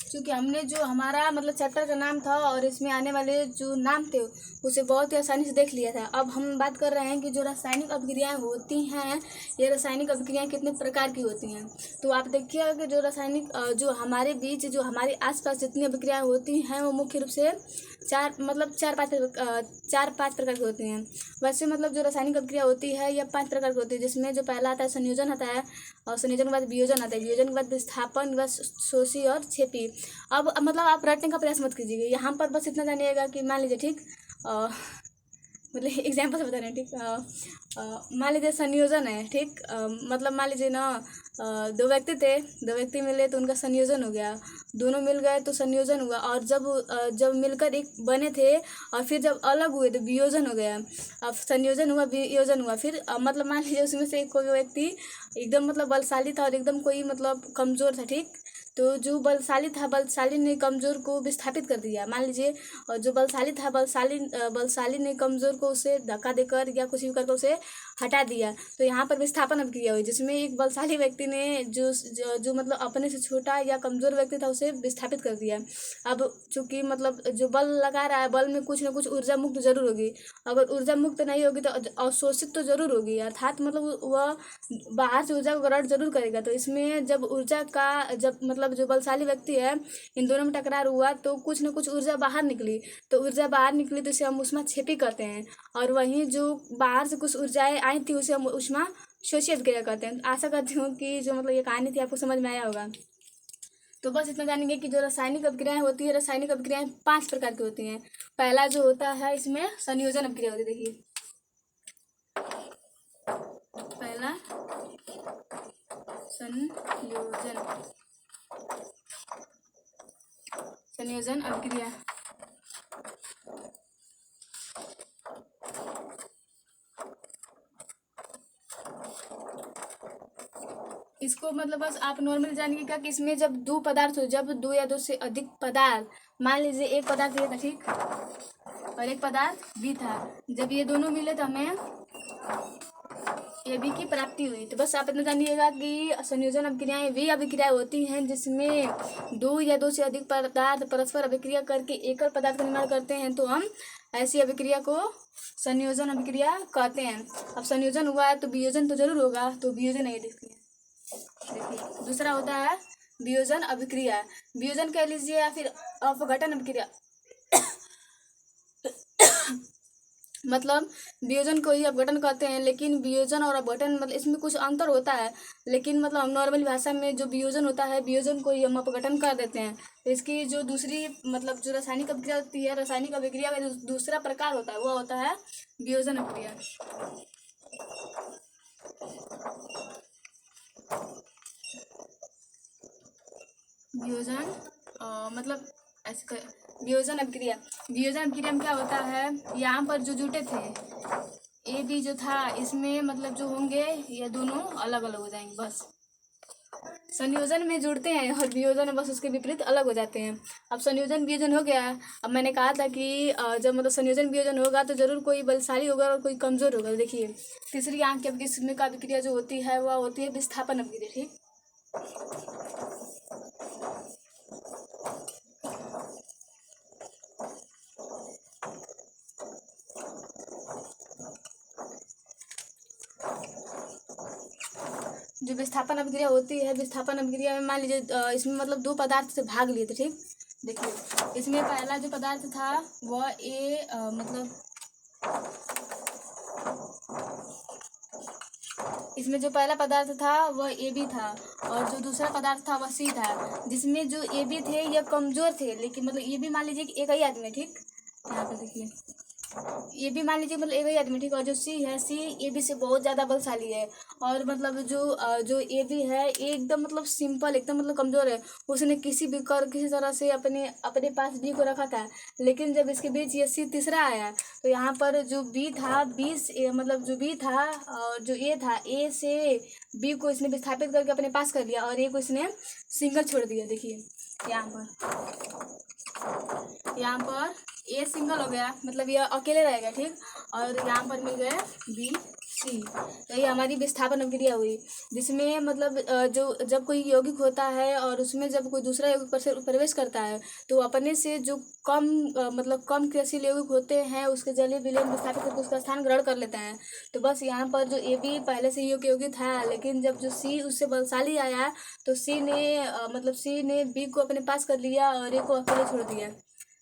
क्योंकि हमने जो हमारा मतलब चैप्टर का नाम था और इसमें आने वाले जो नाम थे उसे बहुत ही आसानी से देख लिया था। अब हम बात कर रहे हैं कि जो रासायनिक अभिक्रियाएं होती हैं, ये रासायनिक अभिक्रियाएं कितने प्रकार की होती हैं। तो आप देखिएगा कि जो रासायनिक जो हमारे बीच जो हमारे आसपास जितनी अभिक्रियाएं होती हैं वो मुख्य रूप से चार पाँच प्रकार की होती हैं। वैसे मतलब जो रासायनिक अभिक्रिया होती है यह 5 प्रकार की होती है, जिसमें जो पहला आता है संयोजन आता है, और संयोजन के बाद वियोजन आता है, वियोजन के बाद विस्थापन, व शोषी और छेपी। अब मतलब आप रटने का प्रयास मत कीजिएगा, यहाँ पर बस इतना जानिएगा कि मान लीजिए ठीक मतलब एग्जाम्पल से बता रहे हैं ठीक। मान लीजिए संयोजन है ठीक। मतलब मान लीजिए ना दो व्यक्ति थे, दो व्यक्ति मिले तो उनका संयोजन हो गया, दोनों मिल गए तो संयोजन हुआ, और जब मिलकर एक बने थे और फिर जब अलग हुए तो वियोजन हो गया। अब संयोजन हुआ, वियोजन हुआ, फिर मतलब मान लीजिए उसमें से कोई व्यक्ति एकदम मतलब बलशाली था और एकदम कोई मतलब कमज़ोर था ठीक। तो जो बलशाली ने कमज़ोर को विस्थापित कर दिया, मान लीजिए। और जो बलशाली था, बलशाली ने कमज़ोर को उसे धक्का देकर या कुछ भी करके उसे हटा दिया। तो यहाँ पर विस्थापन अभिक्रिया हुई, जिसमें एक बलशाली व्यक्ति ने जो मतलब अपने से छोटा या कमज़ोर व्यक्ति था उसे विस्थापित कर दिया। अब चूँकि मतलब जो बल लगा रहा है, बल में कुछ ना कुछ ऊर्जा मुक्त जरूर होगी। अगर ऊर्जा मुक्त नहीं होगी तो अवशोषित तो जरूर होगी, अर्थात मतलब वह बाहर से ऊर्जा को ग्रहण जरूर करेगा। तो इसमें जब ऊर्जा का जब मतलब जो बलशाली व्यक्ति है, इन दोनों में टकरार हुआ तो कुछ न कुछ ऊर्जा बाहर निकली। तो ऊर्जा बाहर निकली तो इसे हम ऊष्मा छेपी कहते हैं। और वहीं जो बाहर से कुछ ऊर्जाएं आई थी उसे हम ऊष्मा शोषी अभिक्रिया कहते हैं। आशा करती हूँ कि जो मतलब ये कहानी थी आपको समझ में आया होगा। तो बस इतना जानेंगे कि जो रासायनिक अभिक्रियाएं होती है, रासायनिक अभिक्रियाएं 5 प्रकार की होती हैं। पहला जो होता है इसमें संयोजन अभिक्रिया होती है। देखिए पहला संयोजन अभिक्रिया। इसको मतलब बस आप नॉर्मल जानिएगा कि इसमें जब दो पदार्थ हो, जब दो या दो से अधिक पदार्थ, मान लीजिए एक पदार्थ ये था ठीक और एक पदार्थ बी था, जब ये दोनों मिले तो हमें ए बी की प्राप्ति हुई। तो बस आप इतना जानिएगा कि संयोजन अभिक्रियाएं वे अभिक्रियाएं होती हैं जिसमें दो या दो से अधिक पदार्थ परस्पर अभिक्रिया करके एकल पदार्थ का निर्माण करते हैं। तो हम ऐसी अभिक्रिया को संयोजन अभिक्रिया कहते हैं। अब संयोजन हुआ है तो वियोजन तो जरूर होगा, तो वियोजन है। देखिए दूसरा होता है वियोजन अभिक्रिया, वियोजन कह लीजिए या फिर अपघटन अभिक्रिया। मतलब वियोजन को ही अपघटन कहते हैं, लेकिन वियोजन और अपघटन मतलब इसमें कुछ अंतर होता है, लेकिन मतलब हम नॉर्मल भाषा में जो वियोजन होता है, वियोजन को ही हम अपघटन कर देते हैं। तो इसकी जो दूसरी मतलब जो रासायनिक अभिक्रिया होती है, रासायनिक अभिक्रिया का जो दूसरा प्रकार होता है वो होता है वियोजन अभिक्रिया। वियोजन मतलब ऐसे वियोजन अभिक्रिया, वियोजन अभिक्रिया में क्या होता है, यहाँ पर जो जुटे थे ए बी जो था, इसमें मतलब जो होंगे ये दोनों अलग अलग हो जाएंगे। बस संयोजन में जुड़ते हैं और वियोजन में बस उसके विपरीत अलग हो जाते हैं। अब संयोजन वियोजन हो गया। अब मैंने कहा था कि जब मतलब संयोजन वियोजन होगा तो जरूर कोई बलशाली होगा और कोई कमजोर होगा। देखिए तीसरी आंख की इसमें का अभिक्रिया जो होती है वह होती है विस्थापन अभिक्रिया ठीक। जो विस्थापन अभिक्रिया होती है, विस्थापन अभिक्रिया में मान लीजिए इसमें मतलब दो पदार्थ से भाग लिए थे ठीक। देखिए इसमें पहला जो पदार्थ था वह मतलब इसमें जो पहला पदार्थ था वह ए बी था और जो दूसरा पदार्थ था वह सी था, जिसमें जो ए बी थे यह कमजोर थे, लेकिन मतलब ये भी मान लीजिए कि एक ही आदमी ठीक। यहाँ पर देखिए ये भी मान लीजिए मतलब एक ही आदमी ठीक। और जो सी है, सी ए बी से बहुत ज़्यादा बलशाली है। और मतलब जो ए बी है एकदम मतलब सिंपल, एकदम मतलब कमज़ोर है। उसने किसी तरह से अपने अपने पास बी को रखा था, लेकिन जब इसके बीच ये सी तीसरा आया तो यहाँ पर जो बी था, बी से मतलब जो बी था और जो ए था, ए से बी को इसने विस्थापित करके अपने पास कर लिया और ए को इसने सिंगल छोड़ दिया। देखिए यहाँ पर ए सिंगल हो गया, मतलब ये अकेले रहेगा ठीक। और यहाँ पर मिल गया बी सी। तो ये हमारी विस्थापन अभिक्रिया हुई, जिसमें मतलब जो जब कोई यौगिक होता है और उसमें जब कोई दूसरा यौगिक प्रवेश करता है तो अपने से जो कम मतलब कम क्रियाशील यौगिक होते हैं उसके जलीय विलयन विस्थापित करके उसका स्थान ग्रहण कर लेता है। तो बस यहाँ पर जो ए बी पहले से ही यौगिक था, लेकिन जब जो सी उससे बलशाली आया तो सी ने मतलब सी ने बी को अपने पास कर लिया और ए को अकेले छोड़ दिया।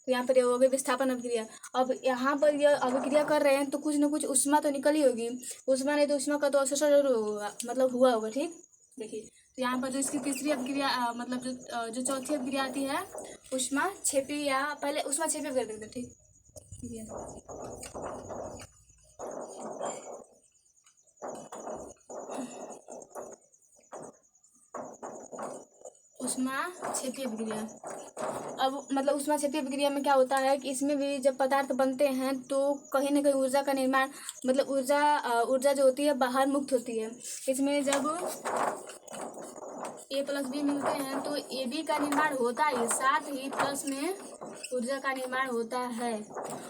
तो यहाँ पर ये हो गई विस्थापन अभिक्रिया। अब यहाँ पर यह अभिक्रिया कर रहे हैं तो कुछ ना कुछ ऊष्मा तो निकल ही होगी, ऊष्मा नहीं तो ऊष्मा का तो अवशोषण जरूर होगा, मतलब हुआ होगा। ठीक, देखिए तो यहाँ पर जो इसकी तीसरी अभिक्रिया मतलब जो चौथी अभिक्रिया आती है ऊष्मा क्षेपी, या पहले ऊष्मा क्षेपी कर देते हैं। ठीक है, ऊष्मा क्षेपी अभिक्रिया। अब मतलब ऊष्मा क्षेपी अभिक्रिया में क्या होता है कि इसमें भी जब पदार्थ बनते हैं तो कहीं ना कहीं ऊर्जा का निर्माण, मतलब ऊर्जा जो होती है बाहर मुक्त होती है। इसमें जब ए प्लस बी मिलते हैं तो ए बी का निर्माण होता है, साथ ही प्लस में ऊर्जा का निर्माण होता है।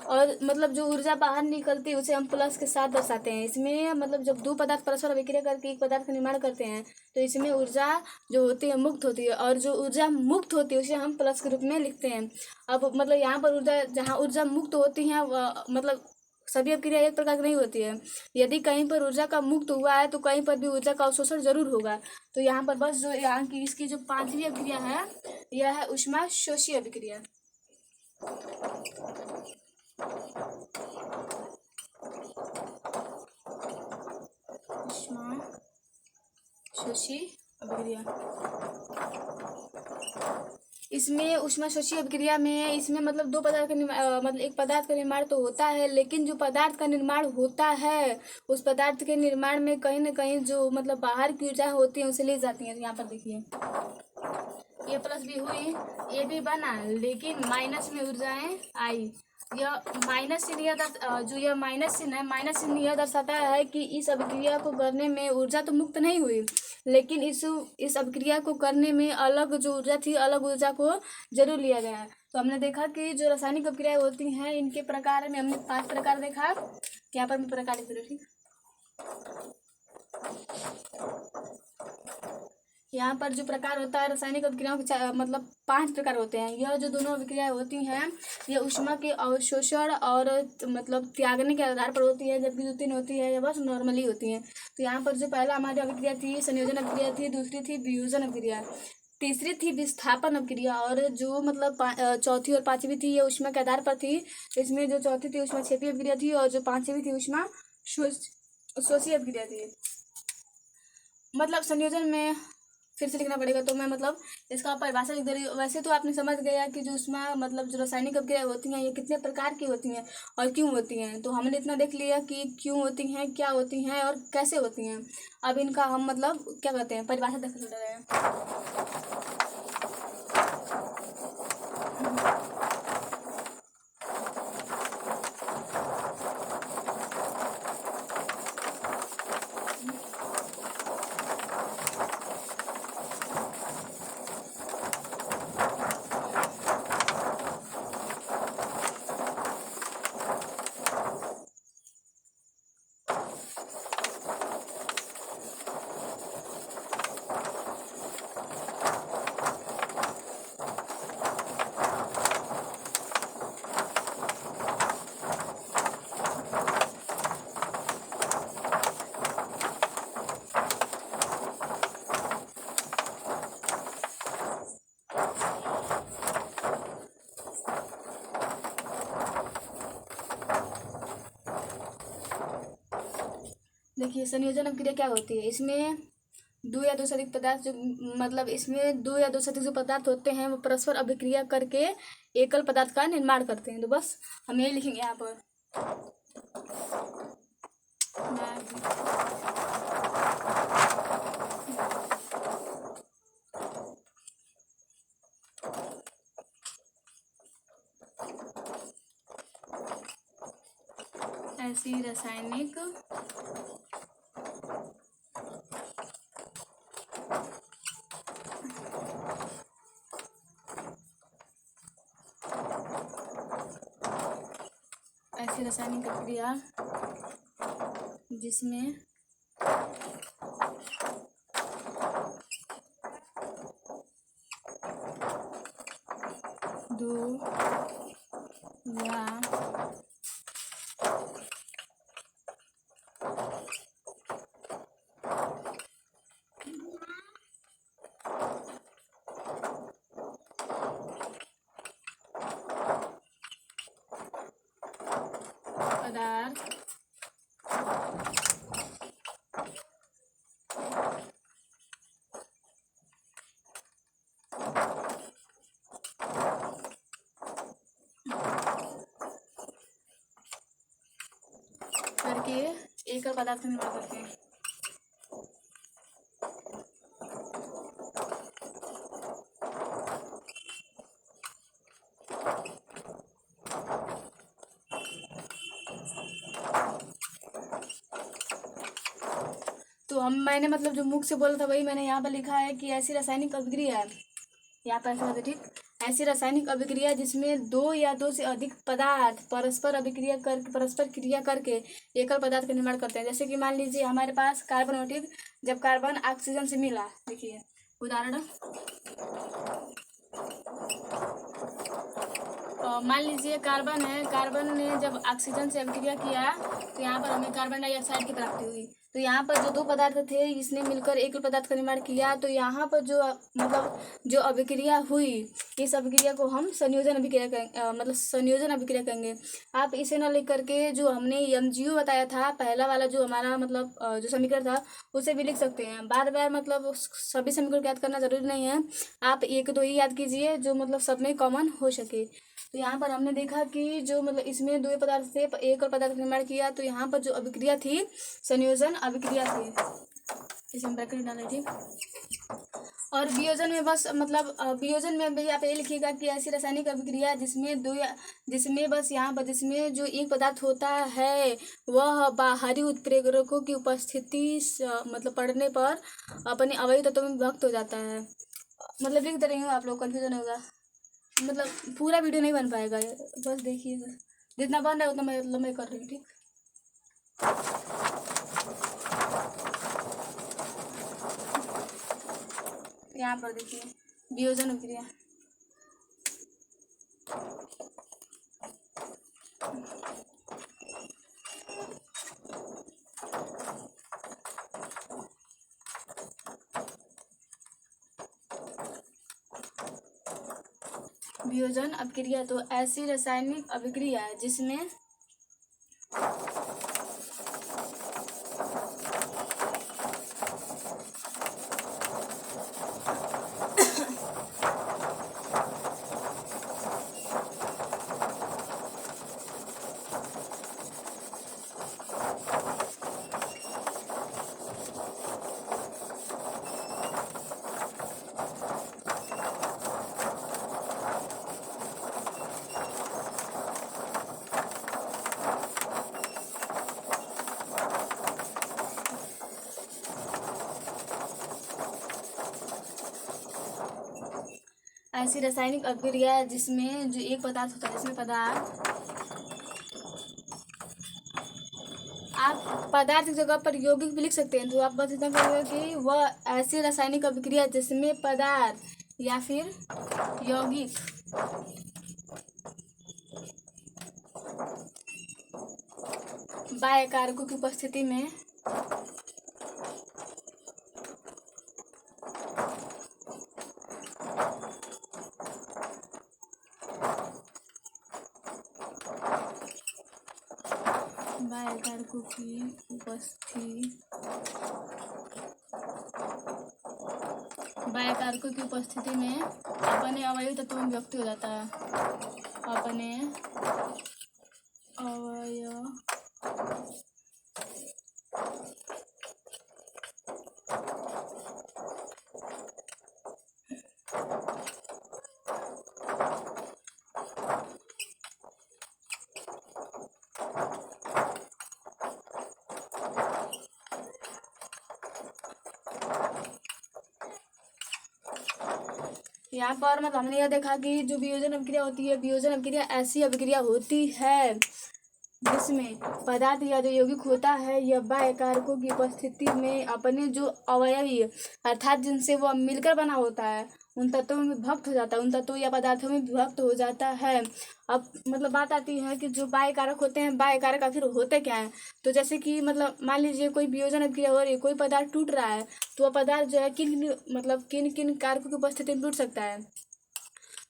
और मतलब जो ऊर्जा बाहर निकलती है उसे हम प्लस के साथ दर्शाते हैं। इसमें मतलब जब दो पदार्थ परस्पर अभिक्रिया करके एक पदार्थ का निर्माण करते हैं तो इसमें ऊर्जा जो होती है मुक्त होती है, और जो ऊर्जा मुक्त होती है उसे हम प्लस के रूप में लिखते हैं। अब मतलब यहाँ पर ऊर्जा, जहाँ ऊर्जा मुक्त होती है मतलब सभी अभिक्रिया एक प्रकार की नहीं होती है। यदि कहीं पर ऊर्जा का मुक्त हुआ है तो कहीं पर भी ऊर्जा का अवशोषण जरूर होगा। तो यहाँ पर बस जो यहाँ की इसकी जो पांचवी अभिक्रिया है यह है ऊष्मा शोषी अभिक्रिया। ऊष्मा शोषी अभिक्रिया। इसमें ऊष्माशोषी अभिक्रिया में इसमें मतलब दो पदार्थ का मतलब एक पदार्थ का निर्माण तो होता है, लेकिन जो पदार्थ का निर्माण होता है उस पदार्थ के निर्माण में कहीं ना कहीं जो मतलब बाहर की ऊर्जा होती है उसे ले जाती है। यहाँ पर देखिए ए प्लस बी हुई, ए भी बना, लेकिन माइनस में ऊर्जाएं आई। यह माइनस चिन्ह जो यह माइनस चिन्ह है, माइनस चिन्ह यह दर्शाता है कि इस अभिक्रिया को करने में ऊर्जा तो मुक्त नहीं हुई, लेकिन इस अभिक्रिया को करने में अलग जो ऊर्जा थी, अलग ऊर्जा को जरूर लिया गया है। तो हमने देखा कि जो रासायनिक अभिक्रियाएं होती हैं इनके प्रकार में हमने 5 प्रकार देखा। यहाँ पर मैं प्रकार लिख रही हूँ। यहाँ पर जो प्रकार होता है रासायनिक अभिक्रियाओं के मतलब 5 प्रकार होते हैं। यह जो दोनों अभिक्रियाएं होती हैं यह ऊष्मा के अवशोषण और मतलब त्यागने के आधार पर होती है, जबकि जो 3 होती है यह बस नॉर्मली होती हैं। तो यहाँ पर जो पहला हमारी अभिक्रिया थी संयोजन अभिक्रिया थी, दूसरी थी वियोजन अभिक्रिया, तीसरी थी विस्थापन अभिक्रिया, और जो मतलब चौथी और पांचवी थी ये ऊष्मा के आधार पर थी। इसमें जो चौथी थी ऊष्मा क्षेपी अभिक्रिया थी और जो पांचवी थी ऊष्मा शोषी अभिक्रिया थी। मतलब संयोजन में फिर से लिखना पड़ेगा, तो मैं मतलब इसका परिभाषा लिख दे रही हूँ। वैसे तो आपने समझ गया कि जो ऊष्मा मतलब जो रासायनिक अभिक्रिया होती हैं ये कितने प्रकार की होती हैं और क्यों होती हैं। तो हमने इतना देख लिया कि क्यों होती हैं, क्या होती हैं और कैसे होती हैं। अब इनका हम मतलब क्या कहते हैं परिभाषा देख रहे हैं। देखिए संयोजन अभिक्रिया क्या होती है। इसमें दो या दो से अधिक पदार्थ जो मतलब इसमें दो या दो से अधिक जो पदार्थ होते हैं वो परस्पर अभिक्रिया करके एकल पदार्थ का निर्माण करते हैं। तो बस हम यही लिखेंगे यहाँ पर। ऐसी रासायनिक प्रक्रिया जिसमें दो या पदार्थ करके एकल पदार्थ का निर्माण करते हैं। तो मैंने मतलब जो मुख से बोला था वही मैंने यहाँ पर लिखा है कि ऐसी रासायनिक अभिक्रिया है, यहाँ पर ऐसा होता है, ठीक। ऐसी रासायनिक अभिक्रिया जिसमें दो या दो से अधिक पदार्थ परस्पर क्रिया करके एकल पदार्थ का निर्माण करते हैं। जैसे कि मान लीजिए हमारे पास कार्बन हो, ठीक। जब कार्बन ऑक्सीजन से मिला, देखिए उदाहरण, मान लीजिए कार्बन है, कार्बन ने जब ऑक्सीजन से अभिक्रिया किया तो यहाँ पर हमें कार्बन डाइऑक्साइड की प्राप्ति हुई। तो यहाँ पर जो दो पदार्थ थे इसने मिलकर एक पदार्थ का निर्माण किया। तो यहाँ पर जो मतलब जो अभिक्रिया हुई, इस अभिक्रिया को हम संयोजन अभिक्रिया मतलब संयोजन अभिक्रिया कहेंगे। आप इसे न लिख करके जो हमने MgO बताया था पहला वाला, जो हमारा मतलब जो समीकरण था उसे भी लिख सकते हैं। बार बार मतलब सभी समीकरण याद करना जरूरी नहीं है, आप एक दो ही याद कीजिए जो मतलब सब में कॉमन हो सके। तो यहाँ पर हमने देखा कि जो मतलब इसमें दो पदार्थ से एक और पदार्थ निर्माण किया। तो यहाँ पर जो अभिक्रिया थी संयोजन अभिक्रिया थी, इसे हम ब्रैकेट डालें, ठीक। और वियोजन में बस मतलब वियोजन में भी आप ये लिखिएगा कि ऐसी रासायनिक अभिक्रिया जिसमें दो या जिसमें बस यहाँ पर जिसमें जो एक पदार्थ होता है वह बाहरी उत्प्रेरकों की उपस्थिति मतलब पड़ने पर अपने अवयवी तत्वों में विभक्त हो जाता है। मतलब लिख दे रही हूँ, आप लोग कन्फ्यूजन होगा, मतलब पूरा वीडियो नहीं बन पाएगा, बस देखिएगा, जितना बन रहा है उतना मैं कर रही हूँ, ठीक। यहाँ पर देखिए वियोजन अभिक्रिया, वियोजन अभिक्रिया। तो ऐसी रासायनिक अभिक्रिया जिसमें ऐसी रासायनिक अभिक्रिया जिसमें जो एक पदार्थ होता है, जिसमें पदार्थ, आप पदार्थ की जगह पर यौगिक भी लिख सकते हैं। तो आप बस इतना कहेंगे कि वह ऐसी रासायनिक अभिक्रिया जिसमें पदार्थ या फिर यौगिक बाह्य कारकों की उपस्थिति में बाह्य कारकों की उपस्थिति में अपने अवयवी तत्वों में व्यक्त हो जाता है। अपने अवयव यहाँ पर मतलब हमने यह देखा कि जो वियोजन अभिक्रिया होती है, वियोजन अभिक्रिया ऐसी अभिक्रिया होती है जिसमें पदार्थ या जो यौगिक होता है यह बाह्य कारकों की उपस्थिति में अपने जो अवयवी अर्थात जिनसे वह मिलकर बना होता है उन तत्वों में विभक्त हो जाता है, उन तत्वों या पदार्थों में विभक्त हो जाता है। अब मतलब बात आती है कि जो बाह्य कारक होते हैं, बाह्य कारक आखिर होते क्या हैं। तो जैसे कि मतलब मान लीजिए कोई वियोजन अभिक्रिया हो रही है, कोई पदार्थ टूट रहा है, तो वह पदार्थ जो है किन किन कारकों की उपस्थिति में टूट सकता है।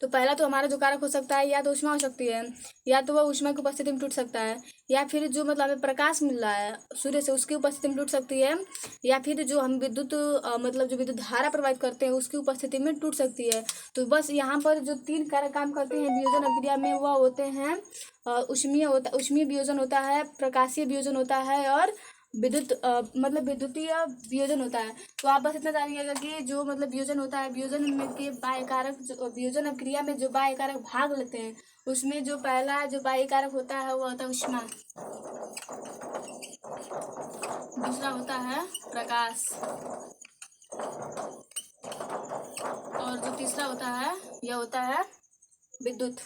तो पहला तो हमारा जो कारक हो सकता है या तो ऊष्मा हो सकती है, या तो वह ऊष्मा की उपस्थिति में टूट सकता है, या फिर जो मतलब हमें प्रकाश मिल रहा है सूर्य से उसकी उपस्थिति में टूट सकती है, या फिर जो हम विद्युत मतलब जो विद्युत धारा प्रवाहित करते हैं उसकी उपस्थिति में टूट सकती है। तो बस यहाँ पर जो तीन कारक काम करते हैं वियोजन अभिक्रिया में वह होते हैं ऊष्मीय वियोजन होता है, प्रकाशीय वियोजन होता है और मतलब विद्युतीय वियोजन होता है। तो आप बस इतना जानिएगा कि जो मतलब वियोजन होता है, वियोजन में के बाह्य कारक जो वियोजन अभिक्रिया में जो बाह्य कारक भाग लेते हैं उसमें जो पहला जो बाह्य कारक होता है वो होता है ऊष्मा, दूसरा होता है प्रकाश और जो तीसरा होता है यह होता है विद्युत।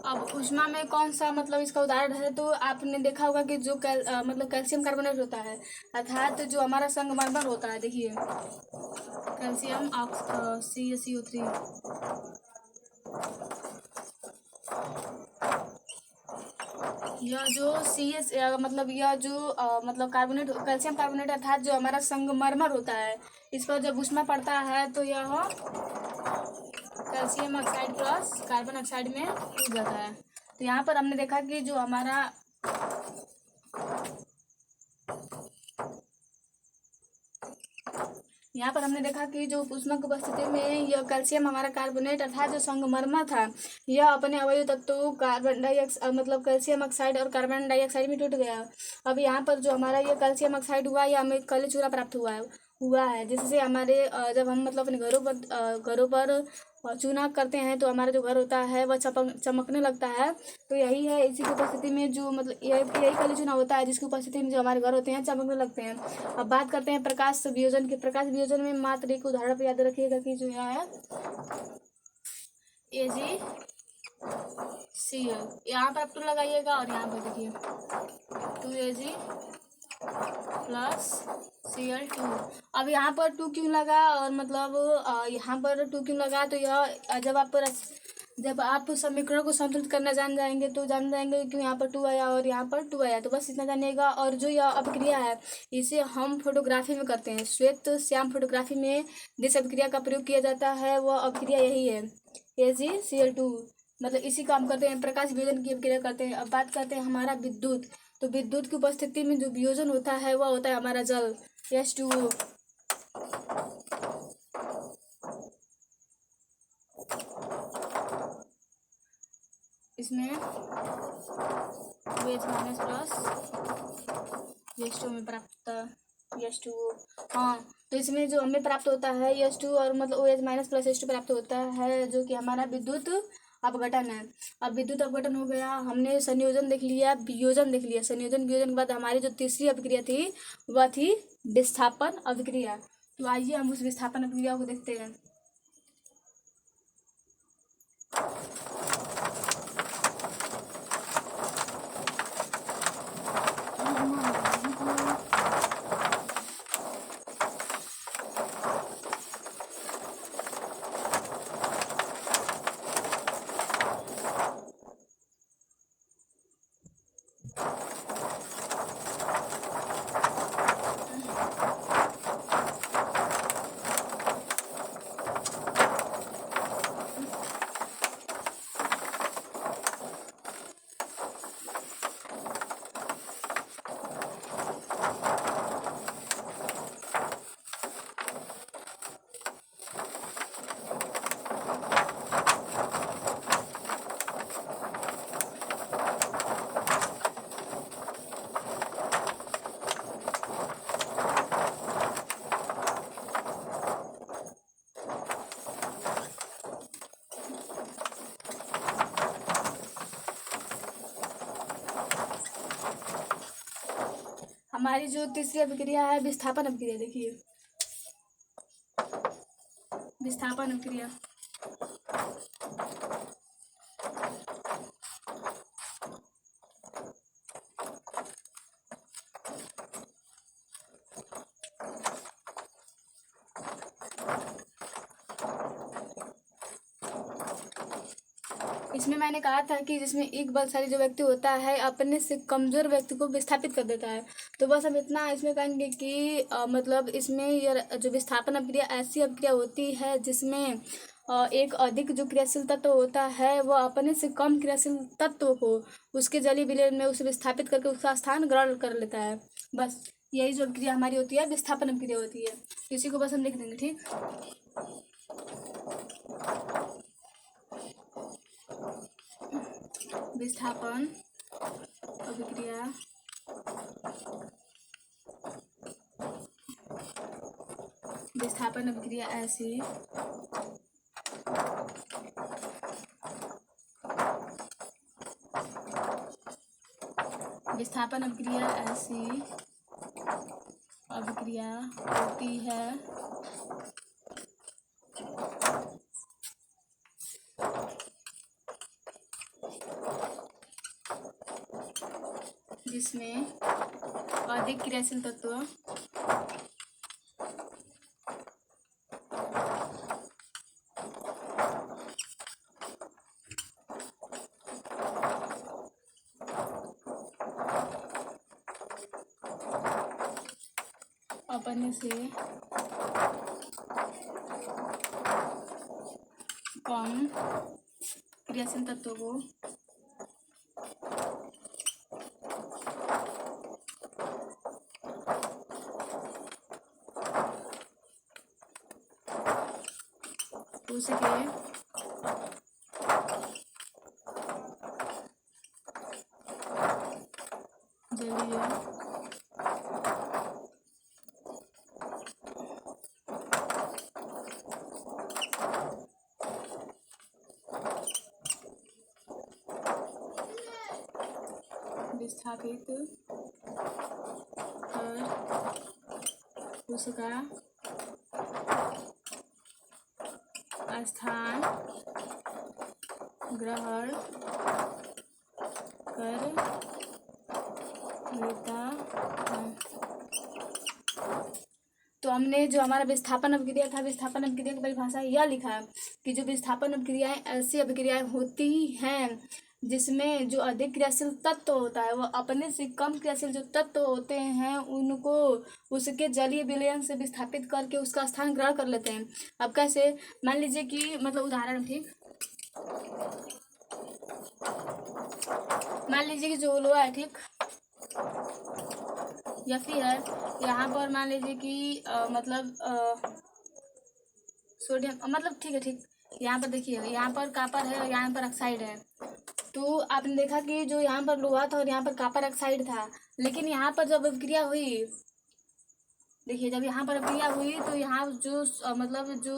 अब ऊष्मा में कौन सा मतलब इसका उदाहरण है, तो आपने देखा होगा कि जो मतलब कैल्शियम कार्बोनेट होता है अर्थात जो हमारा संगमरमर होता है, देखिए कैल्शियम CaCO3, यह जो मतलब यह जो मतलब कार्बोनेट कैल्शियम कार्बोनेट अर्थात जो हमारा संगमरमर होता है इस पर जब ऊष्मा पड़ता है तो यह calcium oxide plus carbon oxide में टूट जाता है। तो यहाँ पर हमने देखा कि जो हमारा यहाँ पर हमने देखा कि जो ऊष्मा की उपस्थिति में यह कैल्शियम हमारा कार्बोनेट अर्थात जो संगमरमर था यह अपने अवयव तत्वों कार्बन डाइऑक्साइड मतलब कैल्शियम ऑक्साइड और कार्बन डाइऑक्साइड में टूट गया। अब यहाँ पर जो हमारा ये कैल्शियम ऑक्साइड हुआ यह हमें काली चूरा प्राप्त हुआ है जिससे हमारे जब हम मतलब अपने घरों पर चूना करते हैं तो हमारा जो घर होता है वह चमकने लगता है। तो यही है, इसी की उपस्थिति में जो मतलब यही काली चूना होता है जिसकी उपस्थिति में जो हमारे घर होते हैं चमकने लगते हैं। अब बात करते हैं प्रकाश वियोजन की। प्रकाश वियोजन में मात्र एक उदाहरण पर याद रखिएगा कि जो यह है AgCl, यहाँ पर आप 2 लगाइएगा और यहाँ पर देखिए 2Ag प्लस Cl2। अब यहाँ पर 2 क्यों लगा और मतलब यहाँ पर 2 क्यों लगा, तो यह जब आप समीकरण को संतुलित करना जान जाएंगे तो जान जाएंगे कि यहाँ पर 2 आया और यहाँ पर 2 आया। तो बस इतना जानिएगा। और जो यह अभिक्रिया है इसे हम फोटोग्राफी में करते हैं, श्वेत श्याम फोटोग्राफी में जिस अभिक्रिया का प्रयोग किया जाता है वह अभिक्रिया यही है AgCl2, मतलब इसी काम करते हैं, प्रकाश वियोजन की अभिक्रिया करते हैं। अब बात करते हैं हमारा विद्युत। तो विद्युत की उपस्थिति में जो वियोजन होता है वह होता है हमारा जल H2O। इसमें OH माइनस प्लस H2O में प्राप्त H2O, हाँ तो इसमें जो हमें प्राप्त होता है H2 और मतलब OH माइनस प्लस H2 प्राप्त होता है जो कि हमारा विद्युत अपघटन है। अब विद्युत अपघटन हो गया, हमने संयोजन देख लिया, वियोजन देख लिया। संयोजन वियोजन के बाद हमारी जो तीसरी अभिक्रिया थी वह थी विस्थापन अभिक्रिया। तो आइए हम उस विस्थापन अभिक्रिया को देखते हैं। हमारी जो तीसरी अभिक्रिया है विस्थापन अभिक्रिया, देखिए विस्थापन अभिक्रिया। इसमें मैंने कहा था कि जिसमें एक बलशाली जो व्यक्ति होता है अपने से कमजोर व्यक्ति को विस्थापित कर देता है। तो बस हम इतना इसमें कहेंगे कि मतलब इसमें यह जो विस्थापन अभिक्रिया ऐसी अभिक्रिया होती है जिसमें एक अधिक जो क्रियाशील तत्व होता है वह अपने से कम क्रियाशील तत्व को उसके जलीय विलय में उसे विस्थापित करके उसका स्थान ग्रहण कर लेता है। बस यही जो अभिक्रिया हमारी होती है विस्थापन अभिक्रिया होती है। इसी को बस हम लिख देंगे, ठीक। विस्थापन अभिक्रिया विस्थापन अभिक्रिया ऐसी विस्थापन अभिक्रिया ऐसी अभिक्रिया होती है जिसमें अधिक क्रियाशील तत्व अपने से कम क्रियाशील तत्वों को उसके जलीय विस्थापित कर उसका स्थान ग्रहण कर लेता है। तो हमने जो हमारा विस्थापन अभिक्रिया था विस्थापन अभिक्रिया की परिभाषा यह लिखा है कि जो विस्थापन अभिक्रियाएं ऐसी अभिक्रियाएं होती हैं जिसमें जो अधिक क्रियाशील तत्व होता है वह अपने से कम क्रियाशील जो तत्व होते हैं उनको उसके जलीय विलयन से विस्थापित करके उसका स्थान ग्रहण कर लेते हैं। अब कैसे, मान लीजिए कि मतलब उदाहरण, ठीक, मान लीजिए कि जो लोहा है, ठीक, या फिर यहाँ पर मान लीजिए कि मतलब सोडियम, मतलब ठीक है, ठीक, यहाँ पर देखिए यहाँ पर कापर है और यहाँ पर ऑक्साइड है। तो आपने देखा कि जो यहाँ पर लोहा था और यहाँ पर कॉपर ऑक्साइड था, लेकिन यहाँ पर जब अभिक्रिया हुई, देखिए जब यहाँ पर अभिक्रिया हुई तो यहाँ जो मतलब जो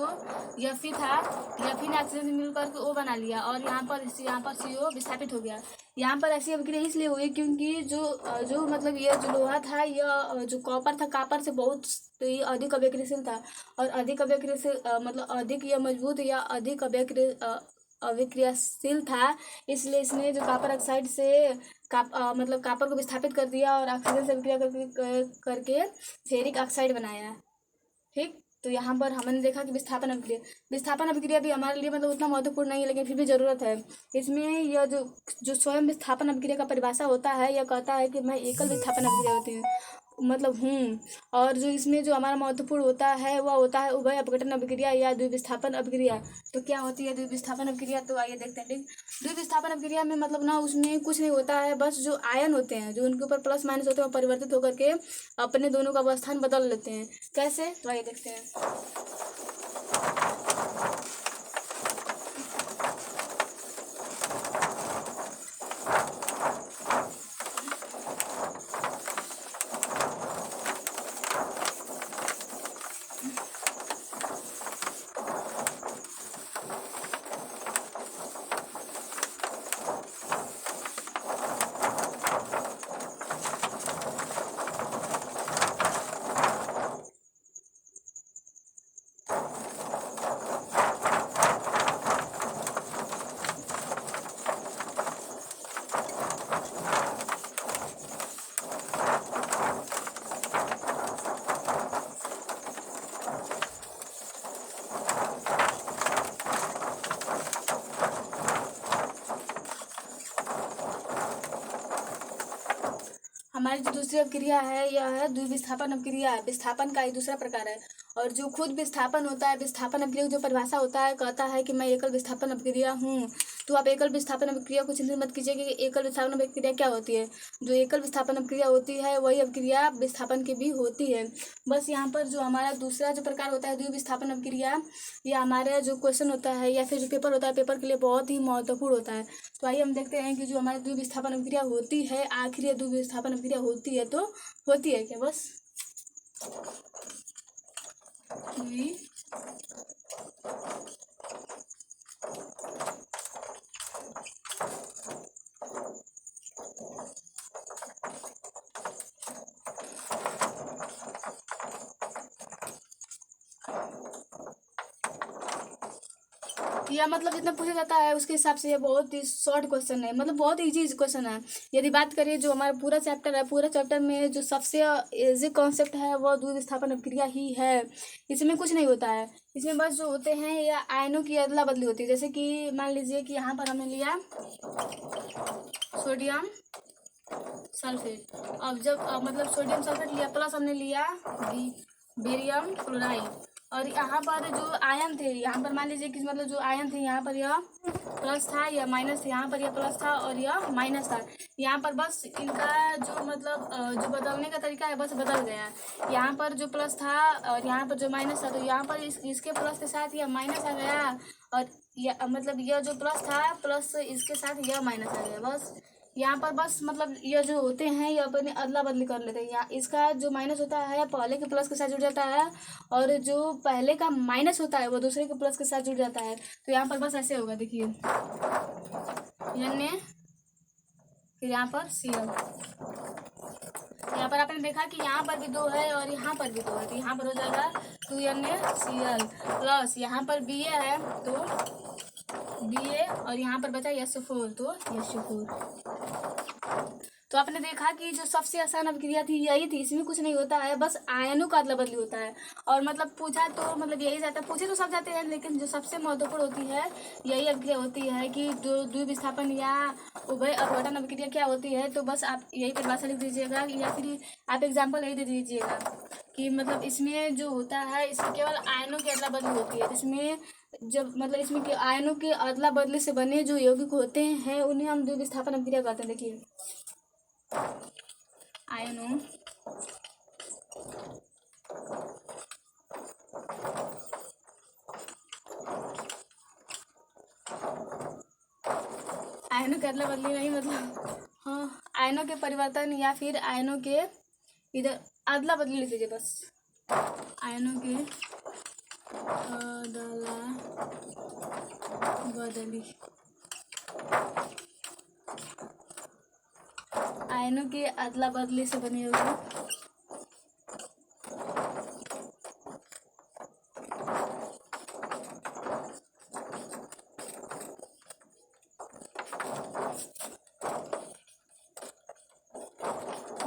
Fe था, Fe ने ऑक्सीजन से मिलकर के O बना लिया और यहाँ पर CO विस्थापित हो गया। यहाँ पर ऐसी अभिक्रिया इसलिए हुई क्योंकि जो मतलब ये जो लोहा था यह जो कॉपर था कॉपर से बहुत अधिक अभिक्रियाशील था और अधिक अभिक्रियाशील मतलब अधिक यह मजबूत या अधिक अभिक्रियाशील था, इसलिए इसने जो कॉपर ऑक्साइड से मतलब कॉपर को विस्थापित कर दिया और ऑक्सीजन से अभिक्रिया करके फेरिक ऑक्साइड बनाया। ठीक, तो यहाँ पर हमने देखा कि विस्थापन अभिक्रिया भी हमारे लिए मतलब उतना महत्वपूर्ण नहीं है, लेकिन फिर भी ज़रूरत है। इसमें यह जो स्वयं विस्थापन अभिक्रिया का परिभाषा होता है यह कहता है कि मैं एकल विस्थापन अभिक्रिया होती हूँ, मतलब और जो इसमें जो हमारा महत्वपूर्ण होता है वह होता है उभय अपघटन अभिक्रिया या द्विविस्थापन अभिक्रिया। तो क्या होती है द्विविस्थापन अभिक्रिया, तो आइए देखते हैं। ठीक, द्विविस्थापन अभिक्रिया में मतलब ना उसमें कुछ नहीं होता है, बस जो आयन होते हैं जो उनके ऊपर प्लस माइनस होते हैं वो परिवर्तित होकर के अपने दोनों का अवस्थान बदल लेते हैं। कैसे, तो आइए देखते हैं। हमारी जो दूसरी अभिक्रिया है यह है द्विविस्थापन अभिक्रिया है। विस्थापन का एक दूसरा प्रकार है। और जो खुद विस्थापन होता है, विस्थापन अभिक्रिया जो परिभाषा होता है, कहता है कि मैं एकल विस्थापन अभिक्रिया हूँ। तो आप एकल विस्थापन अभिक्रिया को चिंतित मत कीजिए कि एकल विस्थापन अभिक्रिया क्या होती है। जो एकल विस्थापन अभिक्रिया होती है वही अभिक्रिया विस्थापन की भी होती है। बस यहाँ पर जो हमारा दूसरा जो प्रकार होता है द्विविस्थापन अभिक्रिया, या हमारा जो क्वेश्चन होता है या फिर जो पेपर होता है, पेपर के लिए बहुत ही महत्वपूर्ण होता है। तो आइए हम देखते हैं कि जो हमारी द्विविस्थापन अभिक्रिया होती है, आखिर ये द्विविस्थापन अभिक्रिया होती है तो होती है क्या। बस द्वि या मतलब जितना पूछा जाता है उसके हिसाब से ये बहुत ही शॉर्ट क्वेश्चन है, मतलब बहुत इजी क्वेश्चन है। यदि बात करें जो हमारा पूरा चैप्टर है, पूरा चैप्टर में जो सबसे इजी कॉन्सेप्ट है वो द्विविस्थापन अभिक्रिया ही है। इसमें कुछ नहीं होता है। इसमें बस जो होते हैं या आयनों की अदला बदली होती है। जैसे कि मान लीजिए कि यहाँ पर हमने लिया सोडियम सल्फेट। अब जब मतलब सोडियम सल्फेट लिया, प्लस हमने लिया बेरियम क्लोराइड। और यहाँ पर जो आयन थे, यहाँ पर मान लीजिए कि मतलब जो आयन थे यहाँ पर यह प्लस था या माइनस था, यहाँ पर यह प्लस था और यह माइनस था। यहाँ पर बस इनका जो मतलब जो बदलने का तरीका है बस बदल गया। यहाँ पर जो प्लस था और यहाँ पर जो माइनस था, तो यहाँ पर इसके प्लस के साथ यह माइनस आ गया। और यह मतलब यह जो प्लस था, प्लस इसके साथ यह माइनस आ गया। बस यहाँ पर बस मतलब ये जो होते हैं ये अपने अदला बदली कर लेते हैं। यहाँ इसका जो माइनस होता है पहले के प्लस के साथ जुड़ जाता है, और जो पहले का माइनस होता है वो दूसरे के प्लस के साथ जुड़ जाता है। तो यहाँ पर बस ऐसे होगा, देखिए Na, फिर यहाँ पर Cl। यहाँ पर आपने देखा कि यहाँ पर भी दो है और यहाँ पर भी दो है, तो यहाँ पर हो जाएगा 2NaCl प्लस यहाँ पर Ba है तो Ba और यहाँ पर बचा SO4 तो SO4। तो आपने देखा कि जो सबसे आसान अभिक्रिया थी यही थी। इसमें कुछ नहीं होता है, बस आयनों का अदला बदली होता है। और मतलब पूछा तो मतलब यही जाता है, पूछे तो सब जाते हैं, लेकिन जो सबसे महत्वपूर्ण होती है यही अभिक्रिया होती है कि जो द्विविस्थापन या उभय अपघटन अभिक्रिया क्या होती है। तो बस आप यही परिभाषा लिख दीजिएगा या फिर आप एग्जाम्पल यही दे दीजिएगा कि मतलब इसमें जो होता है इसमें केवल आयनों की अदला बदली होती है। जिसमें जब मतलब इसमें के आयनों की अदला बदली से बने जो यौगिक होते हैं उन्हें हम द्विविस्थापन अभिक्रिया कहते हैं। देखिए आयनों की अदला बदली नहीं, मतलब हाँ आयनों के परिवर्तन या फिर आयनों के इधर अदला बदली लिख लीजिए। बस आयनों के अदला बदली, आयनों के अदला बदली से बने हुए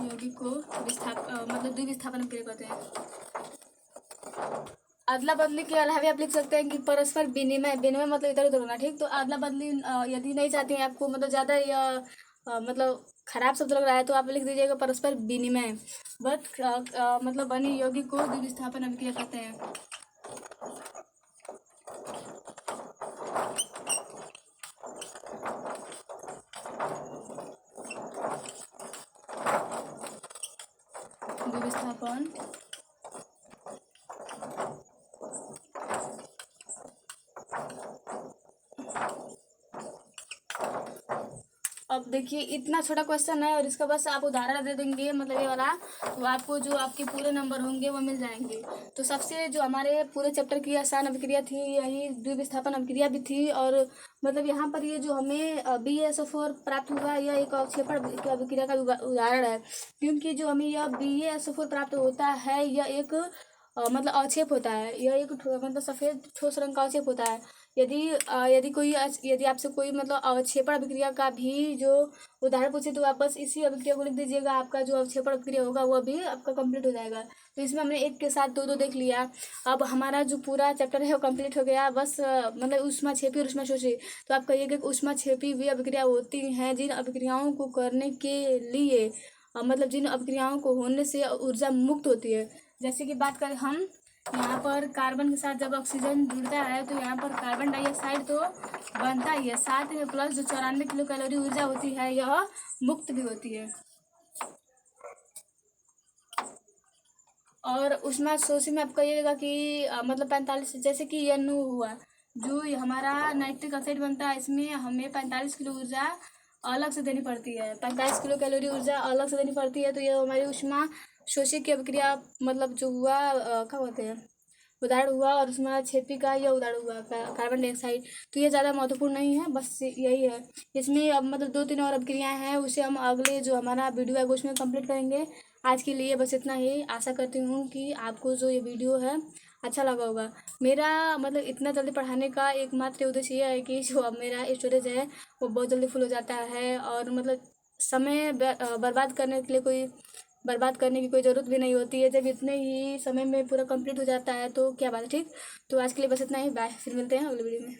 यौगिक को मतलब द्विविस्थापन अभिक्रिया कहते हैं। अदला बदली के अलावा आप लिख सकते हैं कि परस्पर विनिमय, विनिमय मतलब इधर उधर होना, ठीक। तो अदला बदली यदि नहीं चाहते हैं आपको मतलब ज़्यादा या मतलब खराब शब्द लग रहा है तो आप लिख दीजिएगा परस्पर विनिमय। बट मतलब बनी यौगिक को द्विविस्थापन अभिक्रिया कहते हैं। द्विविस्थापन अब देखिए इतना छोटा क्वेश्चन है और इसका बस आप उदाहरण दे देंगे मतलब ये वाला, तो आपको जो आपके पूरे नंबर होंगे वो मिल जाएंगे। तो सबसे जो हमारे पूरे चैप्टर की आसान अभिक्रिया थी यही द्विविस्थापन अभिक्रिया भी थी। और मतलब यहाँ पर ये जो हमें BaSO4 प्राप्त हुआ यह एक अवक्षेपण की अभिक्रिया का उदाहरण है, क्योंकि जो हमें यह BaSO4 प्राप्त होता है यह एक मतलब अवक्षेप होता है। यह एक मतलब सफ़ेद ठोस रंग का अवक्षेप होता है। यदि आपसे कोई मतलब अवक्षेपण अभिक्रिया का भी जो उदाहरण पूछे तो आप बस इसी अभिक्रिया को लिख दीजिएगा, आपका जो अवक्षेपण अभिक्रिया होगा वह भी आपका कंप्लीट हो जाएगा। तो इसमें हमने एक के साथ दो दो देख लिया। अब हमारा जो पूरा चैप्टर है वो कंप्लीट हो गया। बस मतलब ऊष्माक्षेपी और ऊष्माशोषी। तो आप कहिएगा ऊष्माक्षेपी वे अभिक्रिया होती हैं जिन अभिक्रियाओं को करने के लिए मतलब जिन अभिक्रियाओं को होने से ऊर्जा मुक्त होती है। जैसे कि बात करें हम, यहाँ पर कार्बन के साथ जब ऑक्सीजन जुड़ता है तो यहाँ पर कार्बन डाइऑक्साइड तो बनता ही है, साथ में प्लस जो 94 किलो कैलोरी ऊर्जा होती है यह मुक्त भी होती है। और ऊष्मा शोषी में आप कहिएगा कि मतलब 45, जैसे कि ये NO हुआ, जो हमारा नाइट्रिक ऑक्साइड बनता है, इसमें हमें 45 किलो ऊर्जा अलग से देनी पड़ती है, 45 किलो कैलोरी ऊर्जा अलग से देनी पड़ती है। तो ये हमारी ऊष्मा शोषी की अभिक्रिया मतलब जो हुआ क्या बोलते हैं, उदाहरण हुआ। और उसमें छेपी का यह उदाहरण हुआ कार्बन डाइऑक्साइड। तो ये ज़्यादा महत्वपूर्ण नहीं है, बस यही है। इसमें अब मतलब 2-3 और अभिक्रियाएँ हैं, उसे हम अगले जो हमारा वीडियो है उसमें कंप्लीट करेंगे। आज के लिए बस इतना ही। आशा करती हूँ कि आपको जो ये वीडियो है अच्छा लगा होगा। मेरा मतलब इतना जल्दी पढ़ाने का एकमात्र उद्देश्य ये है कि जो अब मेरा स्टोरेज है वो बहुत जल्दी फुल हो जाता है, और मतलब समय बर्बाद करने की कोई ज़रूरत भी नहीं होती है। जब इतने ही समय में पूरा कंप्लीट हो जाता है तो क्या बात है, ठीक। तो आज के लिए बस इतना ही, बाय, फिर मिलते हैं अगले वीडियो में।